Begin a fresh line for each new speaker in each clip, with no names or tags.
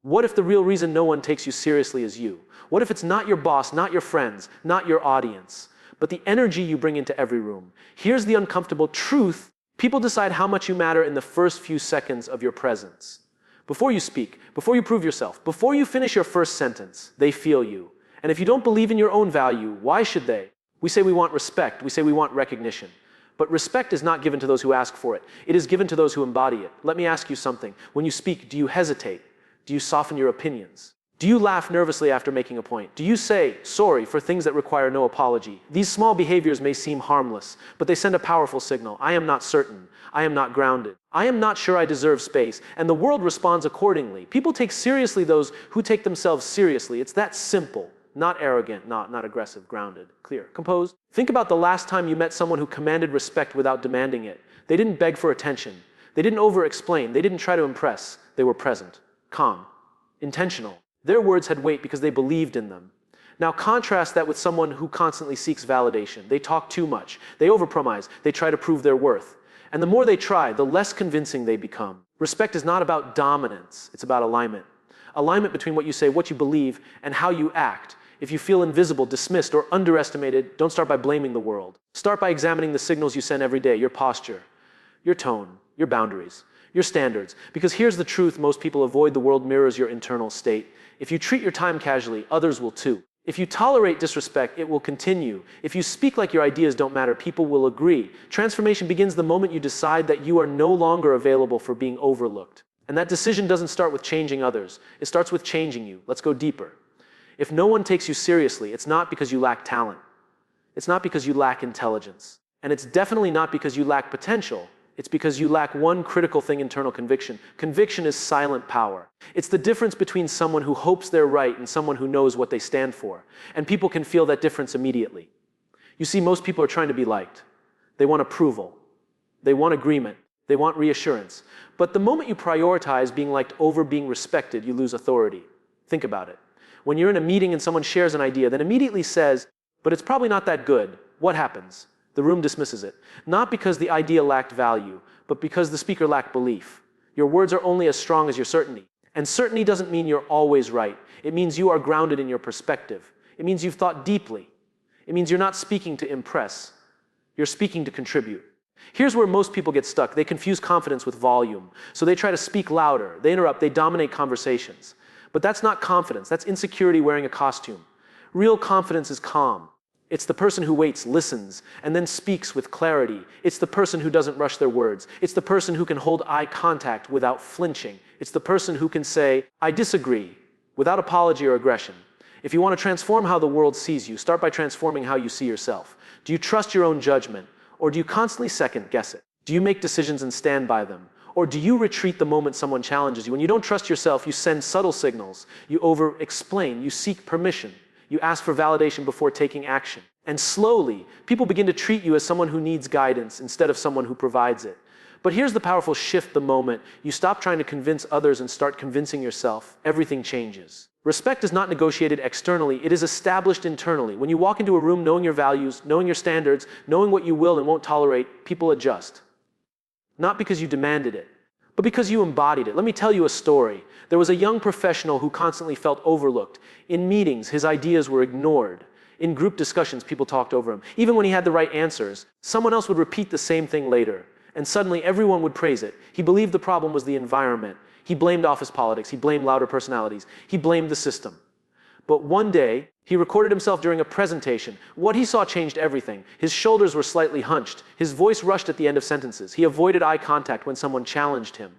What if the real reason no one takes you seriously is you? What if it's not your boss, not your friends, not your audience, but the energy you bring into every room? Here's the uncomfortable truth. People decide how much you matter in the first few seconds of your presence. Before you speak, before you prove yourself, before you finish your first sentence, they feel you. And if you don't believe in your own value, why should they? We say we want respect, we say we want recognition. But respect is not given to those who ask for it. It is given to those who embody it. Let me ask you something. When you speak, do you hesitate? Do you soften your opinions? Do you laugh nervously after making a point? Do you say sorry for things that require no apology? These small behaviors may seem harmless, but they send a powerful signal. I am not certain. I am not grounded. I am not sure I deserve space. And the world responds accordingly. People take seriously those who take themselves seriously. It's that simple. Not arrogant, not aggressive, grounded, clear, composed. Think about the last time you met someone who commanded respect without demanding it. They didn't beg for attention. They didn't over-explain. They didn't try to impress. They were present, calm, intentional. Their words had weight because they believed in them. Now contrast that with someone who constantly seeks validation. They talk too much. They overpromise. They try to prove their worth. And the more they try, the less convincing they become. Respect is not about dominance. It's about alignment. Alignment between what you say, what you believe, and how you act. If you feel invisible, dismissed, or underestimated, don't start by blaming the world. Start by examining the signals you send every day, your posture, your tone, your boundaries, your standards. Because here's the truth most people avoid: the world mirrors your internal state. If you treat your time casually, others will too. If you tolerate disrespect, it will continue. If you speak like your ideas don't matter, people will agree. Transformation begins the moment you decide that you are no longer available for being overlooked. And that decision doesn't start with changing others. It starts with changing you. Let's go deeper. If no one takes you seriously, it's not because you lack talent. It's not because you lack intelligence. And it's definitely not because you lack potential. It's because you lack one critical thing: internal conviction. Conviction is silent power. It's the difference between someone who hopes they're right and someone who knows what they stand for. And people can feel that difference immediately. You see, most people are trying to be liked. They want approval. They want agreement. They want reassurance. But the moment you prioritize being liked over being respected, you lose authority. Think about it. When you're in a meeting and someone shares an idea, then immediately says, "But it's probably not that good," what happens? The room dismisses it. Not because the idea lacked value, but because the speaker lacked belief. Your words are only as strong as your certainty. And certainty doesn't mean you're always right. It means you are grounded in your perspective. It means you've thought deeply. It means you're not speaking to impress. You're speaking to contribute. Here's where most people get stuck. They confuse confidence with volume. So they try to speak louder. They interrupt. They dominate conversations. But that's not confidence. That's insecurity wearing a costume. Real confidence is calm. It's the person who waits, listens, and then speaks with clarity. It's the person who doesn't rush their words. It's the person who can hold eye contact without flinching. It's the person who can say, "I disagree," without apology or aggression. If you want to transform how the world sees you, start by transforming how you see yourself. Do you trust your own judgment, or do you constantly second guess it? Do you make decisions and stand by them? Or do you retreat the moment someone challenges you? When you don't trust yourself, you send subtle signals. You over-explain. You seek permission. You ask for validation before taking action. And slowly, people begin to treat you as someone who needs guidance instead of someone who provides it. But here's the powerful shift: the moment you stop trying to convince others and start convincing yourself, everything changes. Respect is not negotiated externally, it is established internally. When you walk into a room knowing your values, knowing your standards, knowing what you will and won't tolerate, people adjust. Not because you demanded it, but because you embodied it. Let me tell you a story. There was a young professional who constantly felt overlooked. In meetings, his ideas were ignored. In group discussions, people talked over him. Even when he had the right answers, someone else would repeat the same thing later. And suddenly, everyone would praise it. He believed the problem was the environment. He blamed office politics. He blamed louder personalities. He blamed the system. But one day, he recorded himself during a presentation. What he saw changed everything. His shoulders were slightly hunched. His voice rushed at the end of sentences. He avoided eye contact when someone challenged him.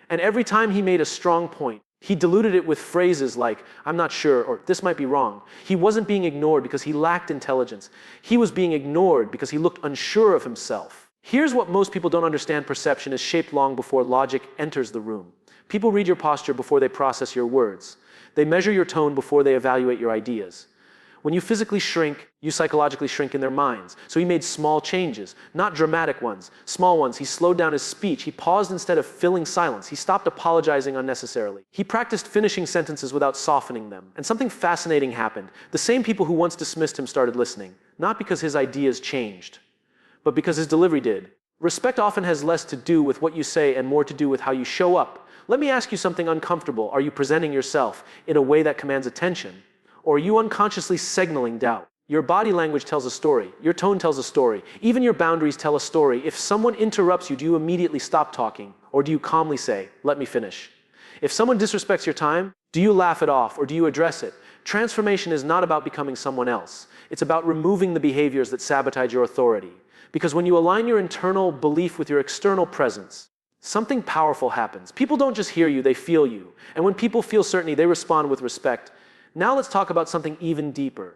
And every time he made a strong point, he diluted it with phrases like, "I'm not sure," or "this might be wrong." He wasn't being ignored because he lacked intelligence. He was being ignored because he looked unsure of himself. Here's what most people don't understand: perception is shaped long before logic enters the room. People read your posture before they process your words. They measure your tone before they evaluate your ideas. When you physically shrink, you psychologically shrink in their minds. So he made small changes, not dramatic ones, small ones. He slowed down his speech. He paused instead of filling silence. He stopped apologizing unnecessarily. He practiced finishing sentences without softening them. And something fascinating happened. The same people who once dismissed him started listening, not because his ideas changed, but because his delivery did. Respect often has less to do with what you say and more to do with how you show up. Let me ask you something uncomfortable. Are you presenting yourself in a way that commands attention? Or are you unconsciously signaling doubt? Your body language tells a story. Your tone tells a story. Even your boundaries tell a story. If someone interrupts you, do you immediately stop talking? Or do you calmly say, "Let me finish"? If someone disrespects your time, do you laugh it off or do you address it? Transformation is not about becoming someone else. It's about removing the behaviors that sabotage your authority. Because when you align your internal belief with your external presence, something powerful happens. People don't just hear you, they feel you. And when people feel certainty, they respond with respect. Now let's talk about something even deeper.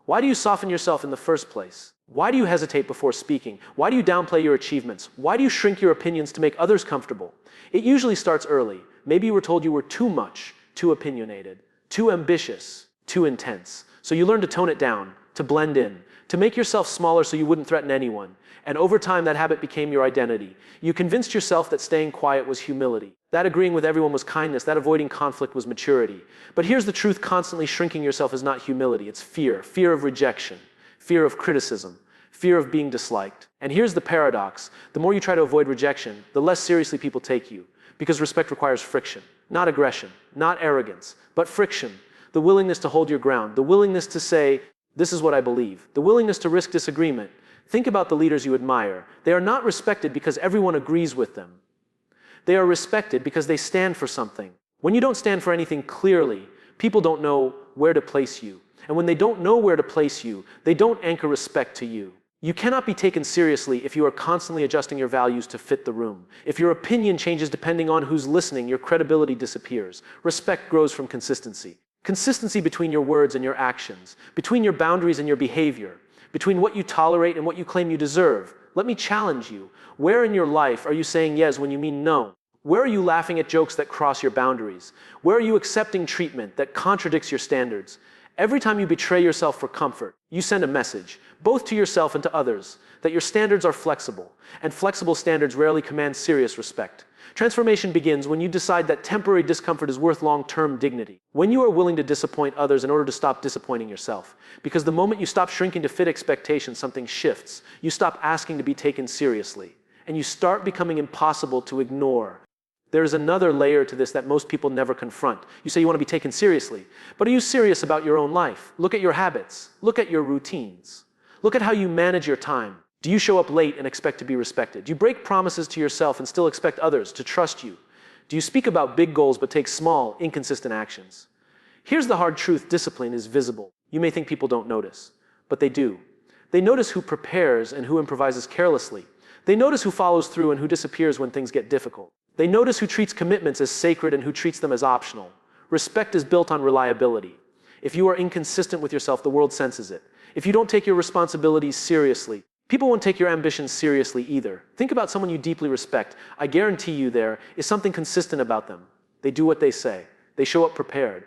Why do you soften yourself in the first place? Why do you hesitate before speaking? Why do you downplay your achievements? Why do you shrink your opinions to make others comfortable? It usually starts early. Maybe you were told you were too much, too opinionated, too ambitious, too intense. So you learned to tone it down, to blend in, to make yourself smaller so you wouldn't threaten anyone. And over time, that habit became your identity. You convinced yourself that staying quiet was humility, that agreeing with everyone was kindness, that avoiding conflict was maturity. But here's the truth: constantly shrinking yourself is not humility, it's fear. Fear of rejection, fear of criticism, fear of being disliked. And here's the paradox: the more you try to avoid rejection, the less seriously people take you. Because respect requires friction, not aggression, not arrogance, but friction. The willingness to hold your ground, the willingness to say, "This is what I believe," the willingness to risk disagreement. Think about the leaders you admire. They are not respected because everyone agrees with them. They are respected because they stand for something. When you don't stand for anything clearly, people don't know where to place you. And when they don't know where to place you, they don't anchor respect to you. You cannot be taken seriously if you are constantly adjusting your values to fit the room. If your opinion changes depending on who's listening, your credibility disappears. Respect grows from consistency. Consistency between your words and your actions, between your boundaries and your behavior, between what you tolerate and what you claim you deserve. Let me challenge you. Where in your life are you saying yes when you mean no? Where are you laughing at jokes that cross your boundaries? Where are you accepting treatment that contradicts your standards? Every time you betray yourself for comfort, you send a message, both to yourself and to others, that your standards are flexible, and flexible standards rarely command serious respect. Transformation begins when you decide that temporary discomfort is worth long-term dignity. When you are willing to disappoint others in order to stop disappointing yourself. Because the moment you stop shrinking to fit expectations, something shifts. You stop asking to be taken seriously. And you start becoming impossible to ignore. There's another layer to this that most people never confront. You say you want to be taken seriously, but are you serious about your own life? Look at your habits. Look at your routines. Look at how you manage your time. Do you show up late and expect to be respected? Do you break promises to yourself and still expect others to trust you? Do you speak about big goals but take small, inconsistent actions? Here's the hard truth: discipline is visible. You may think people don't notice, but they do. They notice who prepares and who improvises carelessly. They notice who follows through and who disappears when things get difficult. They notice who treats commitments as sacred and who treats them as optional. Respect is built on reliability. If you are inconsistent with yourself, the world senses it. If you don't take your responsibilities seriously, people won't take your ambitions seriously either. Think about someone you deeply respect. I guarantee you there is something consistent about them. They do what they say. They show up prepared.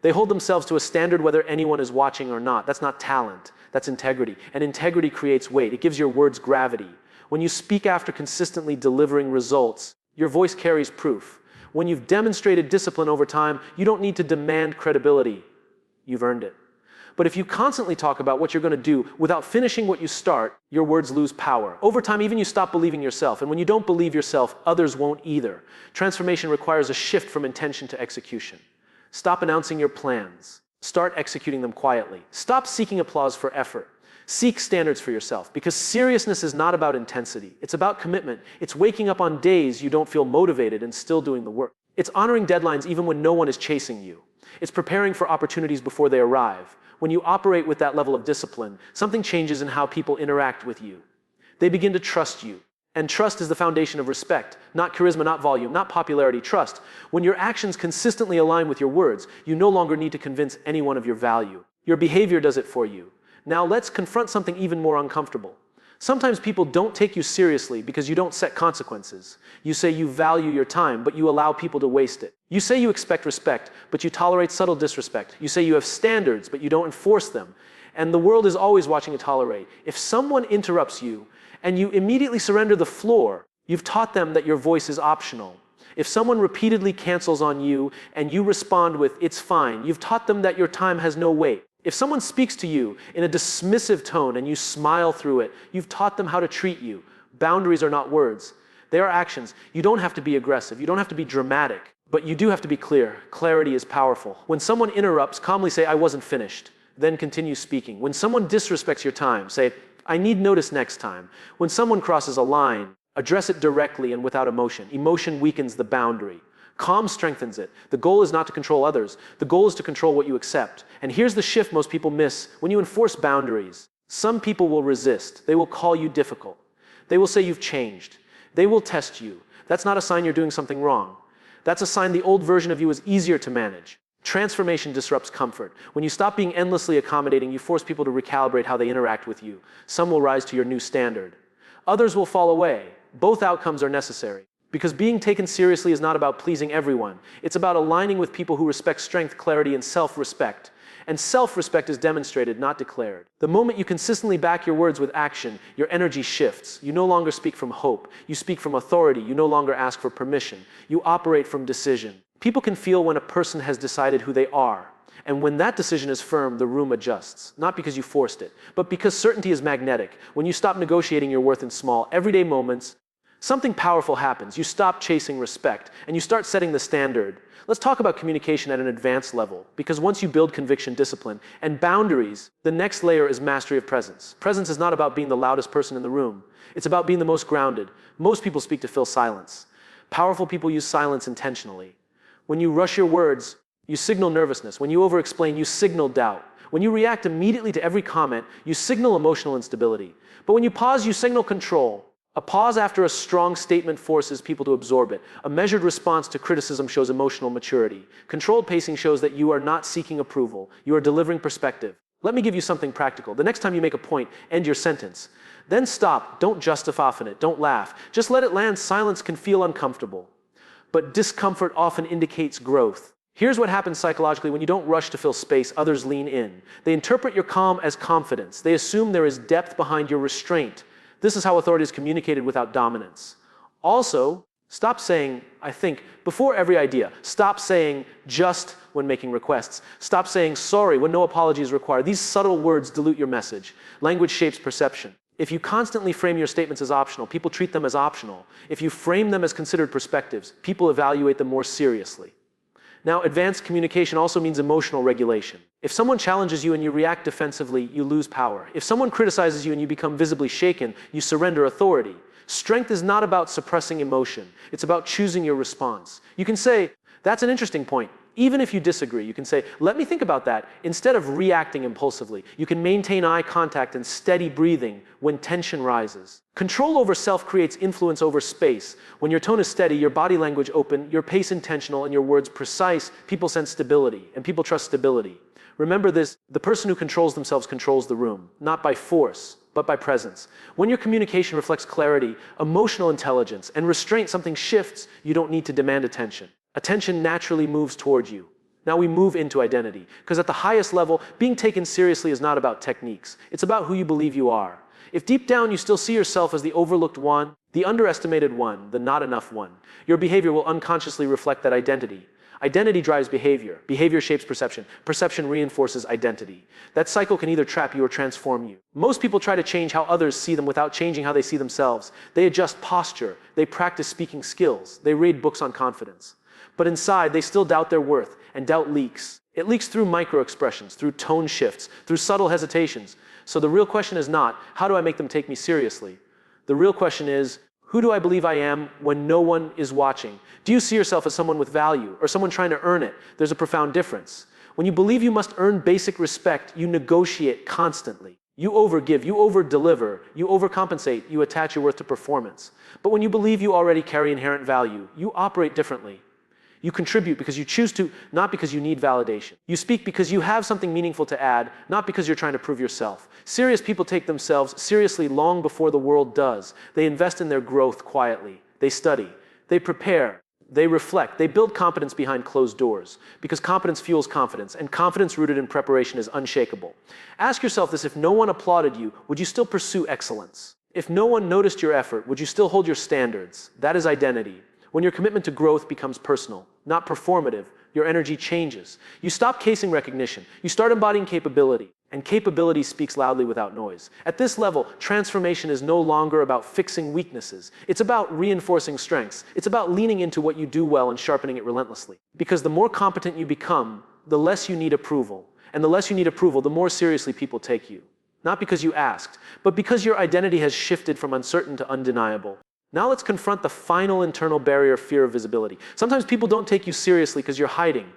They hold themselves to a standard whether anyone is watching or not. That's not talent. That's integrity. And integrity creates weight. It gives your words gravity. When you speak after consistently delivering results, your voice carries proof. When you've demonstrated discipline over time, you don't need to demand credibility. You've earned it. But if you constantly talk about what you're going to do without finishing what you start, your words lose power. Over time, even you stop believing yourself. And when you don't believe yourself, others won't either. Transformation requires a shift from intention to execution. Stop announcing your plans. Start executing them quietly. Stop seeking applause for effort. Seek standards for yourself, because seriousness is not about intensity. It's about commitment. It's waking up on days you don't feel motivated and still doing the work. It's honoring deadlines even when no one is chasing you. It's preparing for opportunities before they arrive. When you operate with that level of discipline, something changes in how people interact with you. They begin to trust you. And trust is the foundation of respect, not charisma, not volume, not popularity, trust. When your actions consistently align with your words, you no longer need to convince anyone of your value. Your behavior does it for you. Now let's confront something even more uncomfortable. Sometimes people don't take you seriously because you don't set consequences. You say you value your time, but you allow people to waste it. You say you expect respect, but you tolerate subtle disrespect. You say you have standards, but you don't enforce them. And the world is always watching to tolerate. If someone interrupts you and you immediately surrender the floor, you've taught them that your voice is optional. If someone repeatedly cancels on you and you respond with, "It's fine," you've taught them that your time has no weight. If someone speaks to you in a dismissive tone and you smile through it, you've taught them how to treat you. Boundaries are not words. They are actions. You don't have to be aggressive. You don't have to be dramatic. But you do have to be clear. Clarity is powerful. When someone interrupts, calmly say, "I wasn't finished." Then continue speaking. When someone disrespects your time, say, "I need notice next time." When someone crosses a line, address it directly and without emotion. Emotion weakens the boundary. Calm strengthens it. The goal is not to control others. The goal is to control what you accept. And here's the shift most people miss. When you enforce boundaries, some people will resist. They will call you difficult. They will say you've changed. They will test you. That's not a sign you're doing something wrong. That's a sign the old version of you is easier to manage. Transformation disrupts comfort. When you stop being endlessly accommodating, you force people to recalibrate how they interact with you. Some will rise to your new standard. Others will fall away. Both outcomes are necessary. Because being taken seriously is not about pleasing everyone. It's about aligning with people who respect strength, clarity, and self-respect. And self-respect is demonstrated, not declared. The moment you consistently back your words with action, your energy shifts. You no longer speak from hope. You speak from authority. You no longer ask for permission. You operate from decision. People can feel when a person has decided who they are. And when that decision is firm, the room adjusts. Not because you forced it, but because certainty is magnetic. When you stop negotiating your worth in small, everyday moments, something powerful happens. You stop chasing respect, and you start setting the standard. Let's talk about communication at an advanced level, because once you build conviction, discipline, and boundaries, the next layer is mastery of presence. Presence is not about being the loudest person in the room. It's about being the most grounded. Most people speak to fill silence. Powerful people use silence intentionally. When you rush your words, you signal nervousness. When you over-explain, you signal doubt. When you react immediately to every comment, you signal emotional instability. But when you pause, you signal control. A pause after a strong statement forces people to absorb it. A measured response to criticism shows emotional maturity. Controlled pacing shows that you are not seeking approval. You are delivering perspective. Let me give you something practical. The next time you make a point, end your sentence. Then stop. Don't justify it. Don't laugh. Just let it land. Silence can feel uncomfortable. But discomfort often indicates growth. Here's what happens psychologically when you don't rush to fill space, others lean in. They interpret your calm as confidence. They assume there is depth behind your restraint. This is how authority is communicated without dominance. Also, stop saying, "I think," before every idea. Stop saying, "just," when making requests. Stop saying, "sorry," when no apology is required. These subtle words dilute your message. Language shapes perception. If you constantly frame your statements as optional, people treat them as optional. If you frame them as considered perspectives, people evaluate them more seriously. Now, advanced communication also means emotional regulation. If someone challenges you and you react defensively, you lose power. If someone criticizes you and you become visibly shaken, you surrender authority. Strength is not about suppressing emotion. It's about choosing your response. You can say, "That's an interesting point." Even if you disagree, you can say, "Let me think about that." Instead of reacting impulsively, you can maintain eye contact and steady breathing when tension rises. Control over self creates influence over space. When your tone is steady, your body language open, your pace intentional, and your words precise, people sense stability, and people trust stability. Remember this, the person who controls themselves controls the room, not by force, but by presence. When your communication reflects clarity, emotional intelligence, and restraint, something shifts. You don't need to demand attention. Attention naturally moves toward you. Now we move into identity, because at the highest level, being taken seriously is not about techniques. It's about who you believe you are. If deep down you still see yourself as the overlooked one, the underestimated one, the not enough one, your behavior will unconsciously reflect that identity. Identity drives behavior. Behavior shapes perception. Perception reinforces identity. That cycle can either trap you or transform you. Most people try to change how others see them without changing how they see themselves. They adjust posture. They practice speaking skills. They read books on confidence. But inside, they still doubt their worth, and doubt leaks. It leaks through micro-expressions, through tone shifts, through subtle hesitations. So the real question is not, how do I make them take me seriously? The real question is, who do I believe I am when no one is watching? Do you see yourself as someone with value or someone trying to earn it? There's a profound difference. When you believe you must earn basic respect, you negotiate constantly. You overgive, you over-deliver, you overcompensate, you attach your worth to performance. But when you believe you already carry inherent value, you operate differently. You contribute because you choose to, not because you need validation. You speak because you have something meaningful to add, not because you're trying to prove yourself. Serious people take themselves seriously long before the world does. They invest in their growth quietly. They study. They prepare. They reflect. They build competence behind closed doors. Because competence fuels confidence, and confidence rooted in preparation is unshakable. Ask yourself this: if no one applauded you, would you still pursue excellence? If no one noticed your effort, would you still hold your standards? That is identity. When your commitment to growth becomes personal, not performative, your energy changes. You stop casing recognition. You start embodying capability. And capability speaks loudly without noise. At this level, transformation is no longer about fixing weaknesses. It's about reinforcing strengths. It's about leaning into what you do well and sharpening it relentlessly. Because the more competent you become, the less you need approval. And the less you need approval, the more seriously people take you. Not because you asked, but because your identity has shifted from uncertain to undeniable. Now let's confront the final internal barrier, fear of visibility. Sometimes people don't take you seriously because you're hiding.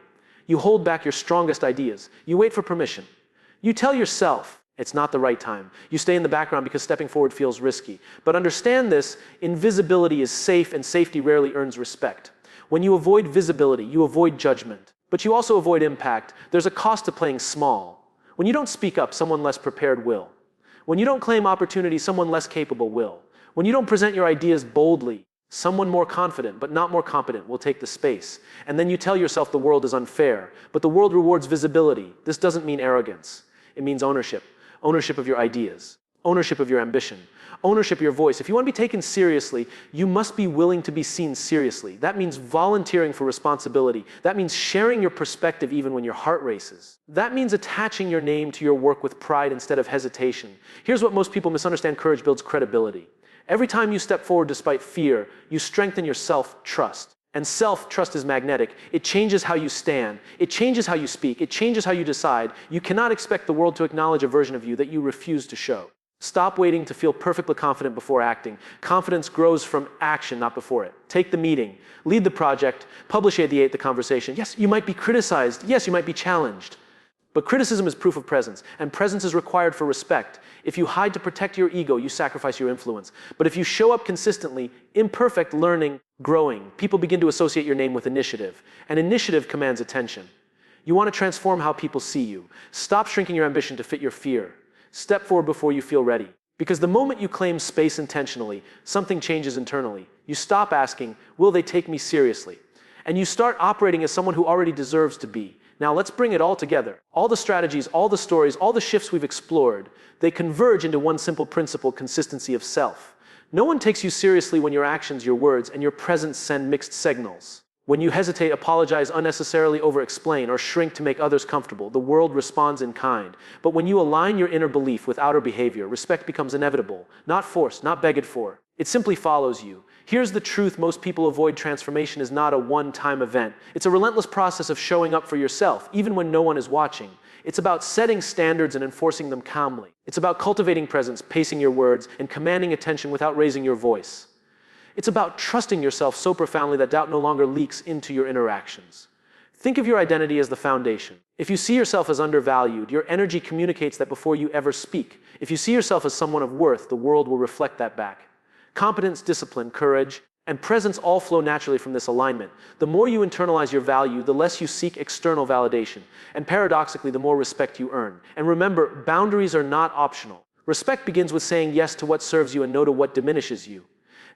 You hold back your strongest ideas. You wait for permission. You tell yourself it's not the right time. You stay in the background because stepping forward feels risky. But understand this, invisibility is safe and safety rarely earns respect. When you avoid visibility, you avoid judgment. But you also avoid impact. There's a cost to playing small. When you don't speak up, someone less prepared will. When you don't claim opportunity, someone less capable will. When you don't present your ideas boldly, someone more confident but not more competent will take the space. And then you tell yourself the world is unfair. But the world rewards visibility. This doesn't mean arrogance. It means ownership. Ownership of your ideas. Ownership of your ambition. Ownership of your voice. If you want to be taken seriously, you must be willing to be seen seriously. That means volunteering for responsibility. That means sharing your perspective even when your heart races. That means attaching your name to your work with pride instead of hesitation. Here's what most people misunderstand: courage builds credibility. Every time you step forward despite fear, you strengthen your self-trust. And self-trust is magnetic. It changes how you stand. It changes how you speak. It changes how you decide. You cannot expect the world to acknowledge a version of you that you refuse to show. Stop waiting to feel perfectly confident before acting. Confidence grows from action, not before it. Take the meeting, lead the project, publish the conversation. Yes, you might be criticized. Yes, you might be challenged. But criticism is proof of presence, and presence is required for respect. If you hide to protect your ego, you sacrifice your influence. But if you show up consistently, imperfect, learning, growing, people begin to associate your name with initiative. And initiative commands attention. You want to transform how people see you. Stop shrinking your ambition to fit your fear. Step forward before you feel ready. Because the moment you claim space intentionally, something changes internally. You stop asking, will they take me seriously? And you start operating as someone who already deserves to be. Now let's bring it all together. All the strategies, all the stories, all the shifts we've explored, they converge into one simple principle: consistency of self. No one takes you seriously when your actions, your words, and your presence send mixed signals. When you hesitate, apologize unnecessarily, over-explain, or shrink to make others comfortable, the world responds in kind. But when you align your inner belief with outer behavior, respect becomes inevitable, not forced, not begged for. It simply follows you. Here's the truth most people avoid: transformation is not a one-time event. It's a relentless process of showing up for yourself, even when no one is watching. It's about setting standards and enforcing them calmly. It's about cultivating presence, pacing your words, and commanding attention without raising your voice. It's about trusting yourself so profoundly that doubt no longer leaks into your interactions. Think of your identity as the foundation. If you see yourself as undervalued, your energy communicates that before you ever speak. If you see yourself as someone of worth, the world will reflect that back. Competence, discipline, courage, and presence all flow naturally from this alignment. The more you internalize your value, the less you seek external validation. And paradoxically, the more respect you earn. And remember, boundaries are not optional. Respect begins with saying yes to what serves you and no to what diminishes you.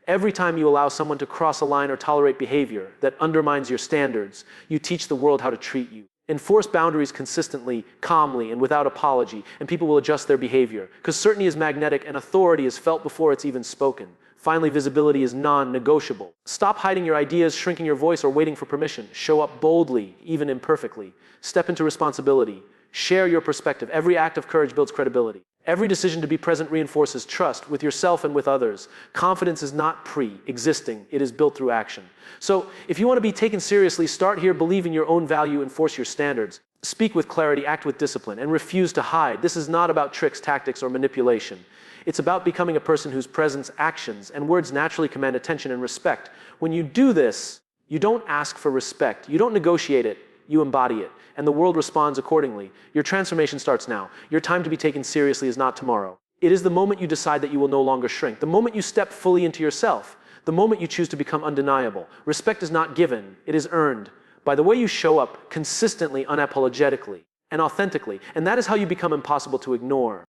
Every time you allow someone to cross a line or tolerate behavior that undermines your standards, you teach the world how to treat you. Enforce boundaries consistently, calmly, and without apology, and people will adjust their behavior. Because certainty is magnetic and authority is felt before it's even spoken. Finally, visibility is non-negotiable. Stop hiding your ideas, shrinking your voice, or waiting for permission. Show up boldly, even imperfectly. Step into responsibility. Share your perspective. Every act of courage builds credibility. Every decision to be present reinforces trust with yourself and with others. Confidence is not pre-existing. It is built through action. So if you want to be taken seriously, start here. Believe in your own value, enforce your standards. Speak with clarity, act with discipline, and refuse to hide. This is not about tricks, tactics, or manipulation. It's about becoming a person whose presence, actions, and words naturally command attention and respect. When you do this, you don't ask for respect. You don't negotiate it. You embody it. And the world responds accordingly. Your transformation starts now. Your time to be taken seriously is not tomorrow. It is the moment you decide that you will no longer shrink. The moment you step fully into yourself. The moment you choose to become undeniable. Respect is not given. It is earned by the way you show up consistently, unapologetically, and authentically. And that is how you become impossible to ignore.